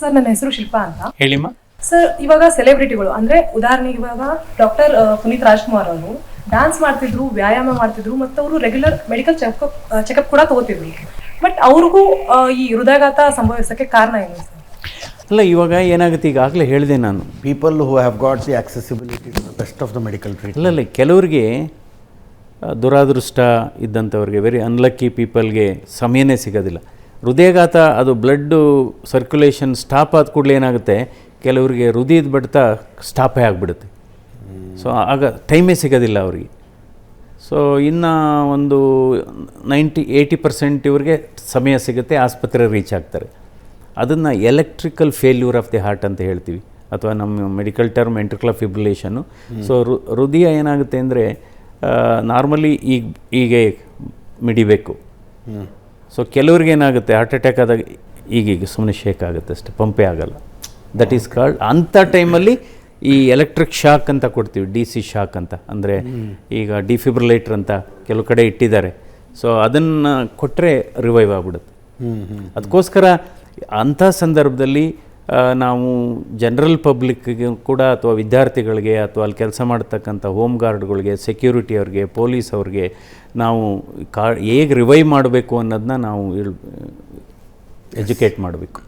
Sir ನನ್ನ ಹೆಸರು ಶಿಲ್ಪಾ ಅಂತ. ಹೇಳಿಮ್ಮ. ಸರ್ ಇವಾಗ ಸೆಲೆಬ್ರಿಟಿಗಳು ಅಂದ್ರೆ ಉದಾಹರಣೆಗೆ ಇವಾಗ ಡಾಕ್ಟರ್ ಪುನೀತ್ ರಾಜ್ಕುಮಾರ್ ಅವರು ಡ್ಯಾನ್ಸ್ ಮಾಡ್ತಿದ್ರು, ವ್ಯಾಯಾಮ ಮಾಡ್ತಿದ್ರು, ಮತ್ತು ಅವರು ರೆಗ್ಯುಲರ್ ಮೆಡಿಕಲ್ ಚೆಕಪ್ ಕೂಡ ತಗೋತಿದ್ರು. ಬಟ್ ಅವ್ರಿಗೂ ಈ ಹೃದಯಾಘಾತ ಸಂಭವಿಸಕ್ಕೆ ಕಾರಣ ಏನು ಸರ್? ಅಲ್ಲ, ಇವಾಗ ಏನಾಗುತ್ತೆ, ಈಗಾಗಲೇ ಹೇಳಿದೆ ನಾನು, people who have got the accessibility to the best of the medical treatment. ಅಲ್ಲಲ್ಲ, ಕೆಲವರಿಗೆ ದುರಾದೃಷ್ಟ ಇದ್ದಂಥವ್ರಿಗೆ, ವೆರಿ ಅನ್ಲಕ್ಕಿ ಪೀಪಲ್ಗೆ ಸಮಯನೇ ಸಿಗೋದಿಲ್ಲ. ಹೃದಯಾಘಾತ ಅದು ಬ್ಲಡ್ಡು ಸರ್ಕ್ಯುಲೇಷನ್ ಸ್ಟಾಪ್ ಆದ ಕೂಡಲೇ ಏನಾಗುತ್ತೆ, ಕೆಲವರಿಗೆ ಹೃದಯದ ಬಡಿತ ಸ್ಟಾಪೇ ಆಗಿಬಿಡುತ್ತೆ. ಸೊ ಆಗ ಟೈಮೇ ಸಿಗೋದಿಲ್ಲ ಅವರಿಗೆ. ಸೊ ಇನ್ನು ಒಂದು 80% ಇವ್ರಿಗೆ ಸಮಯ ಸಿಗುತ್ತೆ, ಆಸ್ಪತ್ರೆ ರೀಚ್ ಆಗ್ತಾರೆ. ಅದನ್ನು electrical failure of the heart ಅಂತ ಹೇಳ್ತೀವಿ, ಅಥವಾ ನಮ್ಮ ಮೆಡಿಕಲ್ ಟರ್ಮ್ ವೆಂಟ್ರಿಕ್ಯುಲರ್ ಫಿಬ್ರಿಲೇಷನ್ನು. ಸೊ ಹೃದಯ ಏನಾಗುತ್ತೆ ಅಂದರೆ ನಾರ್ಮಲಿ ಹೀಗೆ ಮಿಡಿಬೇಕು. ಸೊ ಕೆಲವ್ರಿಗೆ ಏನಾಗುತ್ತೆ, ಹಾರ್ಟ್ ಅಟ್ಯಾಕ್ ಆದಾಗ ಈಗೀಗ ಸುಮ್ಮನೆ ಶೇಕ್ ಆಗುತ್ತೆ ಅಷ್ಟೇ, ಪಂಪೇ ಆಗಲ್ಲ. ದಟ್ ಈಸ್ ಕಾಲ್ಡ್, ಅಂಥ ಟೈಮಲ್ಲಿ ಈ ಎಲೆಕ್ಟ್ರಿಕ್ ಶಾಕ್ ಅಂತ ಕೊಡ್ತೀವಿ, DC ಶಾಕ್ ಅಂತ. ಅಂದರೆ ಈಗ ಡಿಫಿಬ್ರಿಲೇಟರ್ ಅಂತ ಕೆಲವು ಕಡೆ ಇಟ್ಟಿದ್ದಾರೆ. ಸೊ ಅದನ್ನು ಕೊಟ್ಟರೆ ರಿವೈವ್ ಆಗಿಬಿಡುತ್ತೆ. ಅದಕ್ಕೋಸ್ಕರ ಅಂಥ ಸಂದರ್ಭದಲ್ಲಿ ನಾವು ಜನರಲ್ ಪಬ್ಲಿಕ್ಗೆ ಕೂಡ, ಅಥವಾ ವಿದ್ಯಾರ್ಥಿಗಳಿಗೆ, ಅಥವಾ ಅಲ್ಲಿ ಕೆಲಸ ಮಾಡ್ತಕ್ಕಂಥ ಹೋಮ್ ಗಾರ್ಡ್ಗಳಿಗೆ, ಸೆಕ್ಯೂರಿಟಿ ಅವ್ರಿಗೆ, ಪೊಲೀಸ್ ಅವ್ರಿಗೆ ನಾವು ಹೇಗೆ ರಿವೈವ್ ಮಾಡಬೇಕು ಅನ್ನೋದನ್ನ ನಾವು ಎಜುಕೇಟ್ ಮಾಡಬೇಕು.